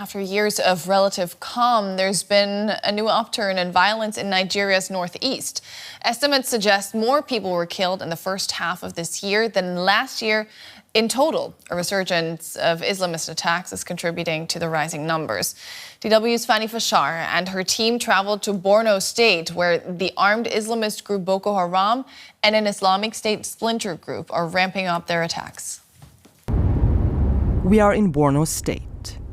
After years of relative calm, there's been a new upturn in violence in Nigeria's North East. Estimates suggest more people were killed in the first half of this year than last year. In total, a resurgence of Islamist attacks is contributing to the rising numbers. DW's Fanny Fashar and her team traveled to Borno State, where the armed Islamist group Boko Haram and an Islamic State splinter group are ramping up their attacks. We are in Borno State,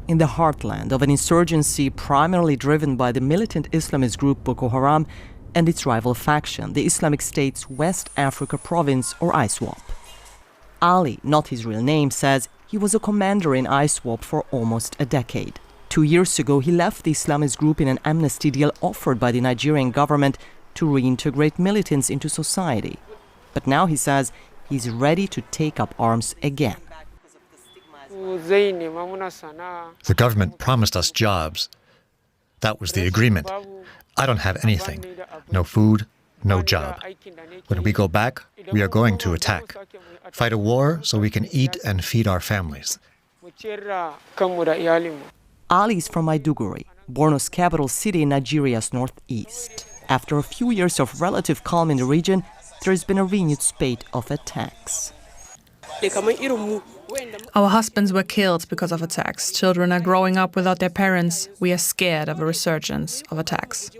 in the heartland of an insurgency primarily driven by the militant Islamist group Boko Haram and its rival faction, the Islamic State's West Africa province, or ISWAP. Ali, not his real name, says he was a commander in ISWAP for almost a decade. 2 years ago, he left the Islamist group in an amnesty deal offered by the Nigerian government to reintegrate militants into society. But now he says he's ready to take up arms again. The government promised us jobs. That was the agreement. I don't have anything. No food, no job. When we go back, we are going to attack. Fight a war so we can eat and feed our families. Ali is from Maiduguri, Borno's capital city in Nigeria's northeast. After a few years of relative calm in the region, there has been a renewed spate of attacks. Our husbands were killed because of attacks. Children are growing up without their parents. We are scared of a resurgence of attacks.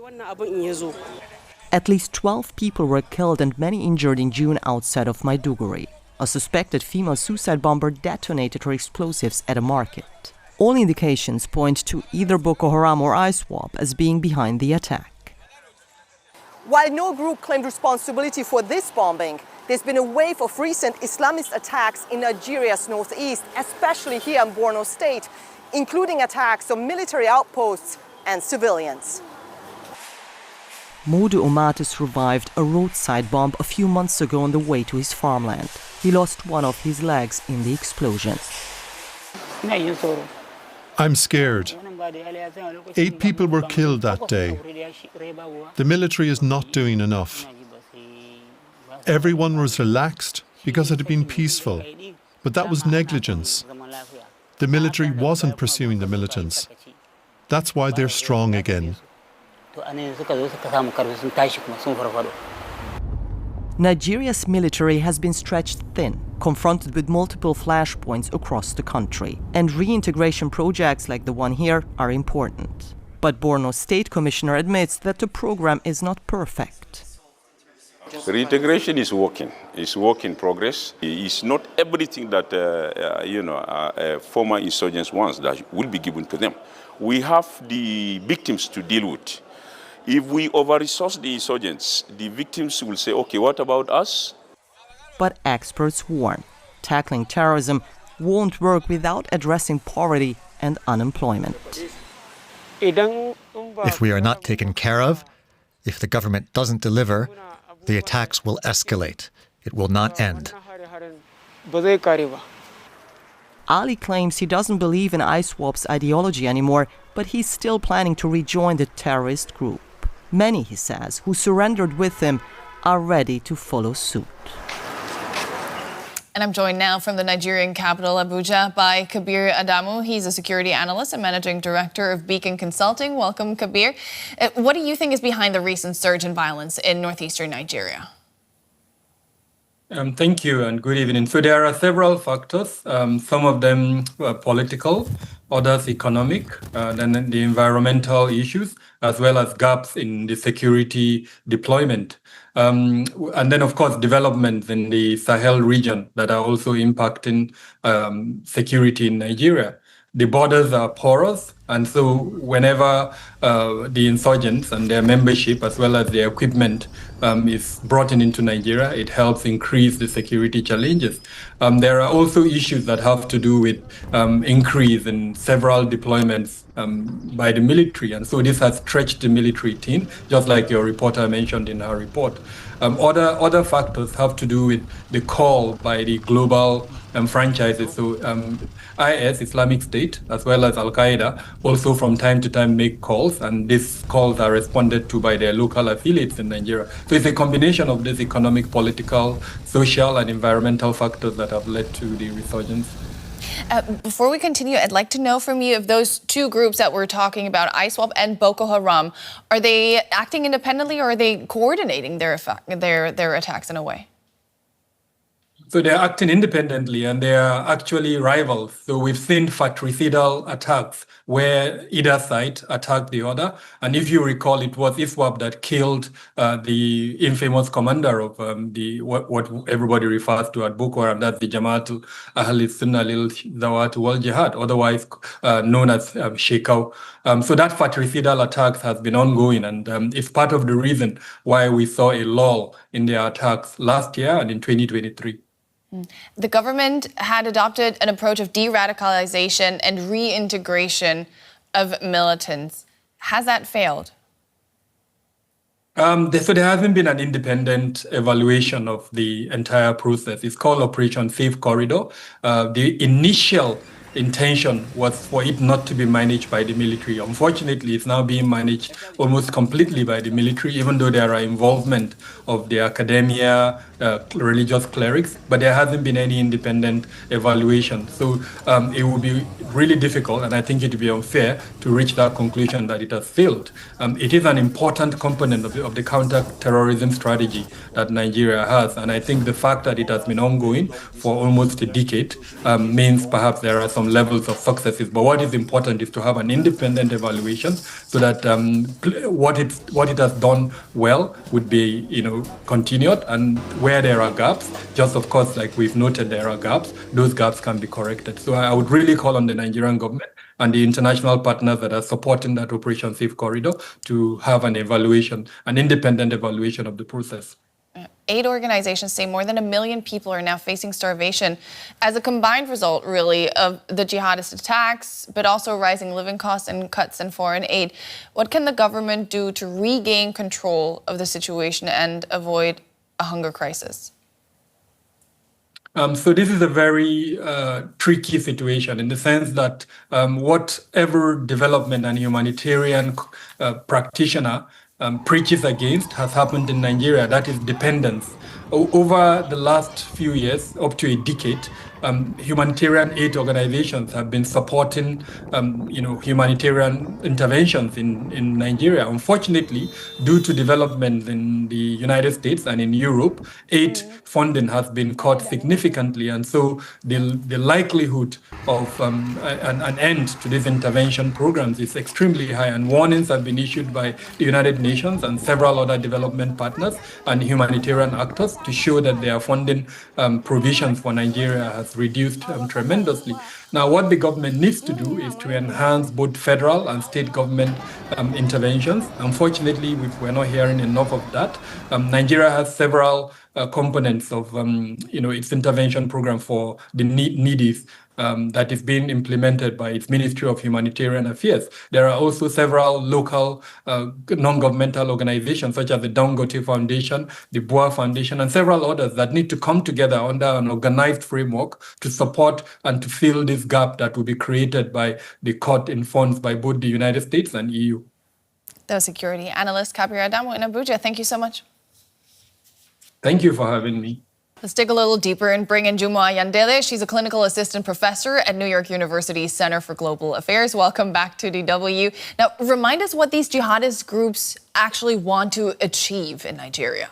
At least 12 people were killed and many injured in June outside of Maiduguri. A suspected female suicide bomber detonated her explosives at a market. All indications point to either Boko Haram or ISWAP as being behind the attack. While no group claimed responsibility for this bombing, there's been a wave of recent Islamist attacks in Nigeria's northeast, especially here in Borno State, including attacks on military outposts and civilians. Modu Omate survived a roadside bomb a few months ago on the way to his farmland. He lost one of his legs in the explosion. I'm scared. 8 people were killed that day. The military is not doing enough. Everyone was relaxed because it had been peaceful, but that was negligence. The military wasn't pursuing the militants. That's why they're strong again. Nigeria's military has been stretched thin, confronted with multiple flashpoints across the country, and reintegration projects like the one here are important. But Borno State Commissioner admits that the program is not perfect. Reintegration is working. It's work in progress. It's not everything that former insurgents wants that will be given to them. We have the victims to deal with. If we over-resource the insurgents, the victims will say, okay, what about us? But experts warn, tackling terrorism won't work without addressing poverty and unemployment. If we are not taken care of, if the government doesn't deliver, the attacks will escalate. It will not end. Ali claims he doesn't believe in ISWAP's ideology anymore, but he's still planning to rejoin the terrorist group. Many, he says, who surrendered with him are ready to follow suit. And I'm joined now from the Nigerian capital, Abuja, by Kabir Adamu. He's a security analyst and managing director of Beacon Consulting. Welcome, Kabir. What do you think is behind the recent surge in violence in northeastern Nigeria? Thank you and good evening. So there are several factors, some of them political, others economic, then the environmental issues, as well as gaps in the security deployment. And then, of course, developments in the Sahel region that are also impacting security in Nigeria. The borders are porous, and so whenever the insurgents and their membership, as well as their equipment, is brought into Nigeria, it helps increase the security challenges. There are also issues that have to do with increase in several deployments by the military, and so this has stretched the military team, just like your reporter mentioned in her report. Other factors have to do with the call by the global franchises. So IS, Islamic State, as well as Al-Qaeda, also from time to time make calls, and these calls are responded to by their local affiliates in Nigeria. So it's a combination of these economic, political, social, and environmental factors that have led to the resurgence. Before we continue, I'd like to know from you if those two groups that we're talking about, ISWAP and Boko Haram, are they acting independently or are they coordinating their attacks in a way? So they're acting independently and they are actually rivals. So we've seen fratricidal attacks where either side attacked the other. And if you recall, it was ISWAP that killed the infamous commander of what everybody refers to as Boko Haram, that's the Jamaatul Ahli Sunnah lil Zawat wal Jihad, otherwise known as Shekau. So that fratricidal attacks has been ongoing, and it's part of the reason why we saw a lull in their attacks last year and in 2023. The government had adopted an approach of de-radicalization and reintegration of militants. Has that failed? So there hasn't been an independent evaluation of the entire process. It's called Operation Safe Corridor. The initial intention was for it not to be managed by the military. Unfortunately, it's now being managed almost completely by the military, even though there are involvement of the academia, religious clerics, but there hasn't been any independent evaluation. So it would be really difficult, and I think it would be unfair to reach that conclusion that it has failed. It is an important component of the counter-terrorism strategy that Nigeria has, and I think the fact that it has been ongoing for almost a decade means perhaps there are some levels of successes. But what is important is to have an independent evaluation so that what it has done well would be, continued, and where there are gaps, just of course, like we've noted, there are gaps, those gaps can be corrected. So I would really call on the Nigerian government and the international partners that are supporting that Operation Safe Corridor to have an independent evaluation of the process. Aid organizations say more than 1 million people are now facing starvation as a combined result, really, of the jihadist attacks, but also rising living costs and cuts in foreign aid. What can the government do to regain control of the situation and avoid a hunger crisis? So this is a very tricky situation in the sense that whatever development and humanitarian practitioner preaches against has happened in Nigeria. That is dependence. Over the last few years, up to a decade, humanitarian aid organizations have been supporting, humanitarian interventions in Nigeria. Unfortunately, due to developments in the United States and in Europe, aid funding has been cut significantly, and so the likelihood of an end to these intervention programs is extremely high. And warnings have been issued by the United Nations and several other development partners and humanitarian actors to show that their funding provisions for Nigeria has reduced tremendously. Now, what the government needs to do is to enhance both federal and state government interventions. Unfortunately, we're not hearing enough of that. Nigeria has several components of its intervention program for the needy that is being implemented by its Ministry of Humanitarian Affairs. There are also several local non-governmental organizations such as the Dangote Foundation, the Boa Foundation, and several others that need to come together under an organized framework to support and to fill this gap that will be created by the cut in funds by both the United States and EU. That was security analyst Kabir Adamu in Abuja. Thank you so much. Thank you for having me. Let's dig a little deeper and bring in Jumwa Yandele. She's a clinical assistant professor at New York University's Center for Global Affairs. Welcome back to DW. Now, remind us what these jihadist groups actually want to achieve in Nigeria.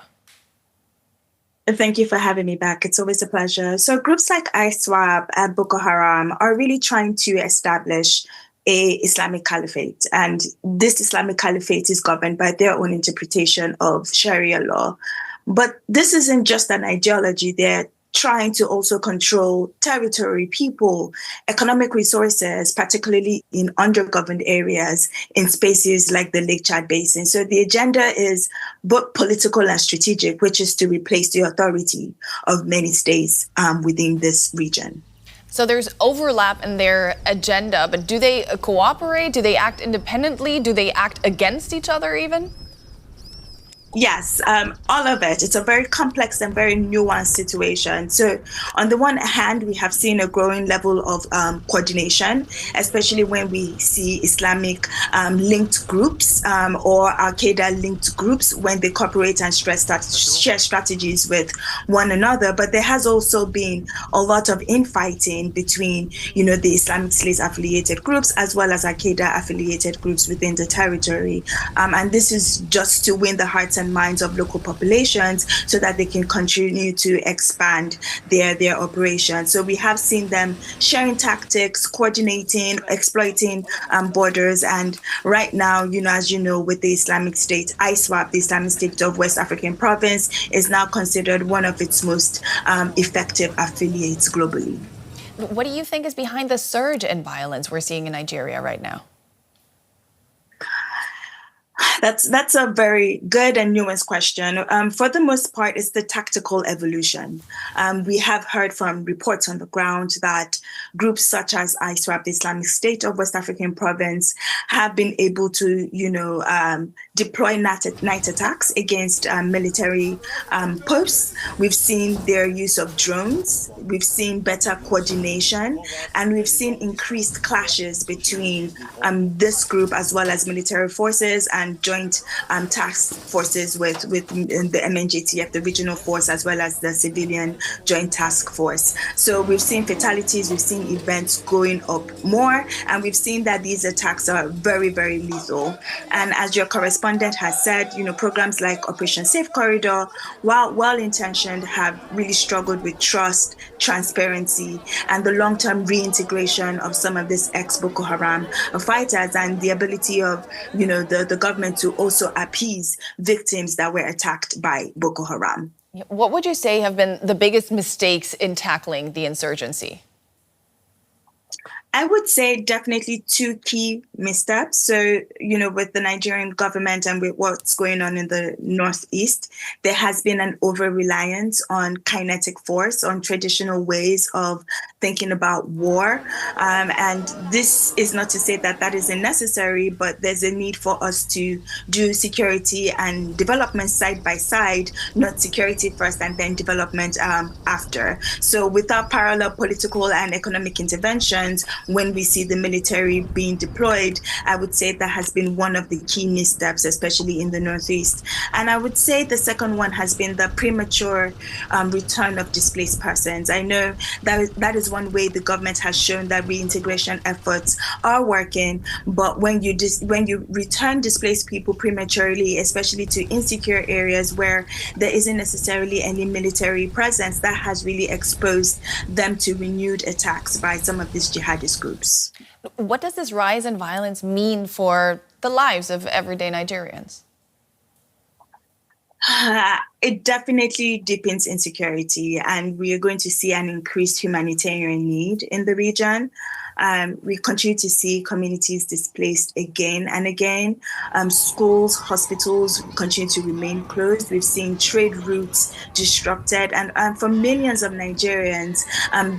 Thank you for having me back. It's always a pleasure. So groups like ISWAP and Boko Haram are really trying to establish a Islamic caliphate. And this Islamic caliphate is governed by their own interpretation of Sharia law. But this isn't just an ideology. They're trying to also control territory, people, economic resources, particularly in undergoverned areas in spaces like the Lake Chad Basin. So the agenda is both political and strategic, which is to replace the authority of many states within this region. So there's overlap in their agenda, but do they cooperate? Do they act independently? Do they act against each other even? Yes, all of it. It's a very complex and very nuanced situation. So, on the one hand, we have seen a growing level of coordination, especially when we see Islamic linked groups or Al Qaeda linked groups when they cooperate and share strategies with one another. But there has also been a lot of infighting between, the Islamic State affiliated groups as well as Al Qaeda affiliated groups within the territory. And this is just to win the hearts and minds of local populations so that they can continue to expand their operations. So we have seen them sharing tactics, coordinating, exploiting borders. And right now, as you know, with the Islamic State, ISWAP, the Islamic State of West African Province, is now considered one of its most effective affiliates globally. What do you think is behind the surge in violence we're seeing in Nigeria right now? That's a very good and nuanced question. For the most part, it's the tactical evolution. We have heard from reports on the ground that groups such as ISWAP, the Islamic State of West African Province, have been able to, deploy night attacks against military posts. We've seen their use of drones. We've seen better coordination, and we've seen increased clashes between this group as well as military forces and joint task forces with the MNJTF, the regional force, as well as the civilian joint task force. So we've seen fatalities, we've seen events going up more, and we've seen that these attacks are very, very lethal. And as your correspondent has said, programs like Operation Safe Corridor, while well-intentioned, have really struggled with trust, transparency, and the long-term reintegration of some of these ex-Boko Haram fighters, and the ability of, the government to also appease victims that were attacked by Boko Haram. What would you say have been the biggest mistakes in tackling the insurgency? I would say definitely two key missteps. So, with the Nigerian government and with what's going on in the North East, there has been an over-reliance on kinetic force, on traditional ways of thinking about war. And this is not to say that that isn't necessary, but there's a need for us to do security and development side by side, not security first and then development after. So without parallel political and economic interventions, when we see the military being deployed, I would say that has been one of the key missteps, especially in the Northeast. And I would say the second one has been the premature return of displaced persons. I know that is one way the government has shown that reintegration efforts are working, but when you return displaced people prematurely, especially to insecure areas where there isn't necessarily any military presence, that has really exposed them to renewed attacks by some of these jihadist groups. What does this rise in violence mean for the lives of everyday Nigerians? It definitely deepens insecurity, and we are going to see an increased humanitarian need in the region. We continue to see communities displaced again and again. Schools, hospitals continue to remain closed. We've seen trade routes disrupted. And for millions of Nigerians,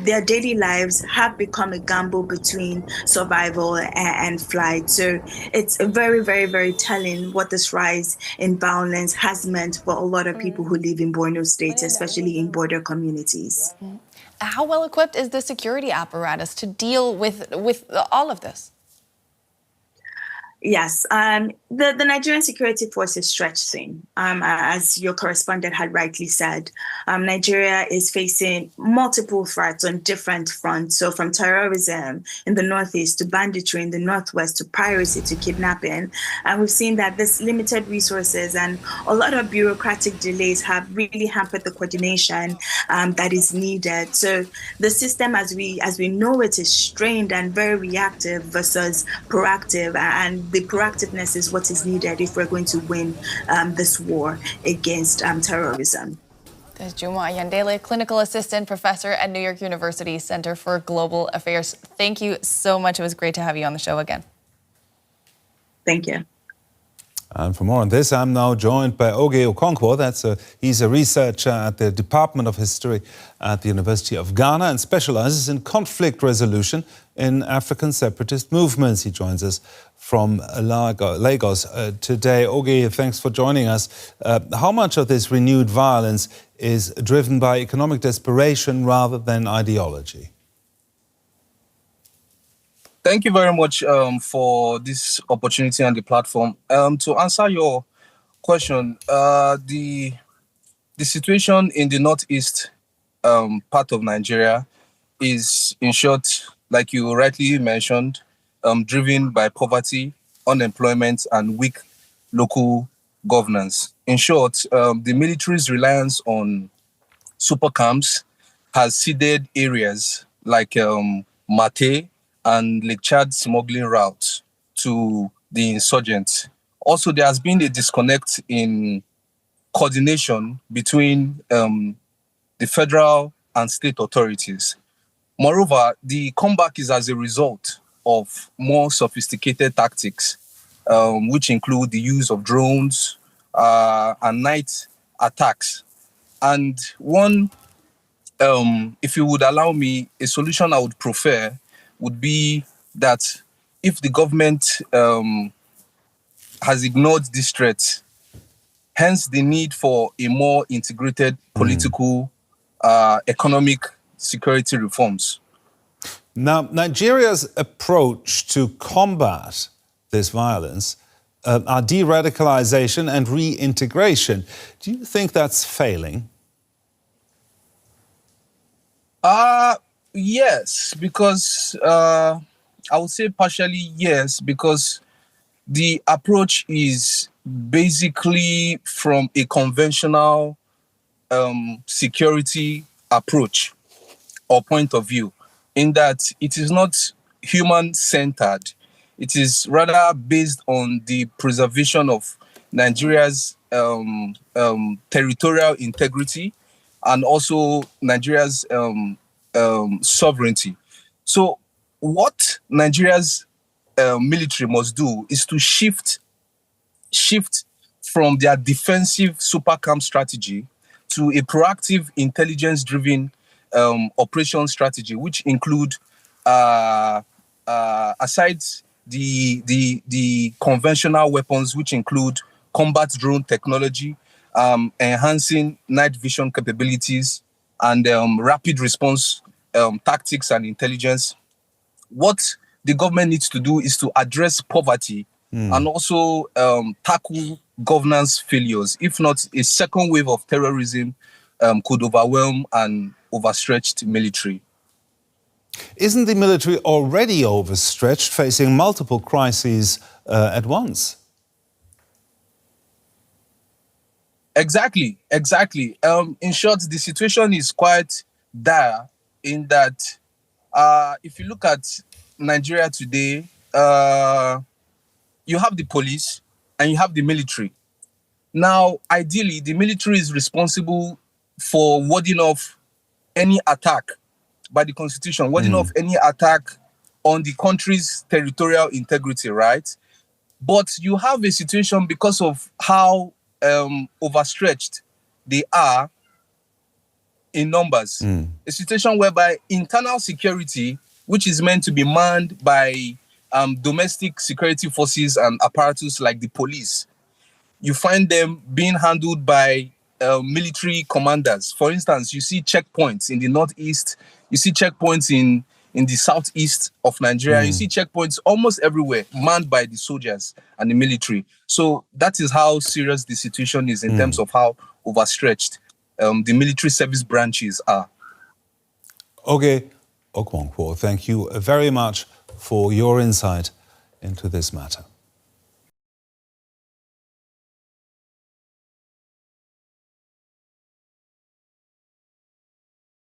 their daily lives have become a gamble between survival and flight. So it's very, very, very telling what this rise in violence has meant for a lot of people who live in Borno State, especially in border communities. How well equipped is the security apparatus to deal with all of this? Yes, the Nigerian security force is stretched thin. As your correspondent had rightly said, Nigeria is facing multiple threats on different fronts. So from terrorism in the Northeast to banditry in the Northwest to piracy to kidnapping. And we've seen that this limited resources and a lot of bureaucratic delays have really hampered the coordination that is needed. So the system as we know it is strained and very reactive versus proactive, and the proactiveness is what is needed if we're going to win this war against terrorism. There's Juma Ayandele, Clinical Assistant Professor at New York University Center for Global Affairs. Thank you so much. It was great to have you on the show again. Thank you. And for more on this, I'm now joined by Oge Okonkwo. He's a researcher at the Department of History at the University of Ghana and specializes in conflict resolution in African separatist movements. He joins us from Lagos today. Oge, thanks for joining us. How much of this renewed violence is driven by economic desperation rather than ideology? Thank you very much for this opportunity and the platform. To answer your question, the situation in the northeast part of Nigeria is, in short, like you rightly mentioned, driven by poverty, unemployment, and weak local governance. In short, the military's reliance on super camps has ceded areas like Mate and Lake Chad smuggling routes to the insurgents. Also, there has been a disconnect in coordination between the federal and state authorities. Moreover, the comeback is as a result of more sophisticated tactics, which include the use of drones and night attacks. And one, if you would allow me, a solution I would prefer would be that if the government has ignored this threat, hence the need for a more integrated political, economic security reforms. Now, Nigeria's approach to combat this violence are de-radicalization and reintegration. Do you think that's failing? Yes, because I would say partially yes, because the approach is basically from a conventional security approach or point of view, in that it is not human-centered. It is rather based on the preservation of Nigeria's territorial integrity and also Nigeria's sovereignty. So what Nigeria's military must do is to shift from their defensive super camp strategy to a proactive, intelligence-driven operation strategy, which include, aside the conventional weapons, which include combat drone technology, enhancing night vision capabilities, and rapid response tactics and intelligence. What the government needs to do is to address poverty and also tackle governance failures. If not, a second wave of terrorism could overwhelm an overstretched military. Isn't the military already overstretched, facing multiple crises at once? Exactly. In short, the situation is quite dire in that if you look at Nigeria today, you have the police and you have the military. Now, ideally, the military is responsible for warding off any attack by the Constitution, warding off any attack on the country's territorial integrity, right? But you have a situation because of how overstretched they are in numbers. A situation whereby internal security, which is meant to be manned by domestic security forces and apparatus like the police, you find them being handled by military commanders. For instance, you see checkpoints in the northeast, you see checkpoints in the southeast of Nigeria, you see checkpoints almost everywhere manned by the soldiers and the military. So that is how serious the situation is in terms of how overstretched the military service branches are. Oge Okonkwo, thank you very much for your insight into this matter.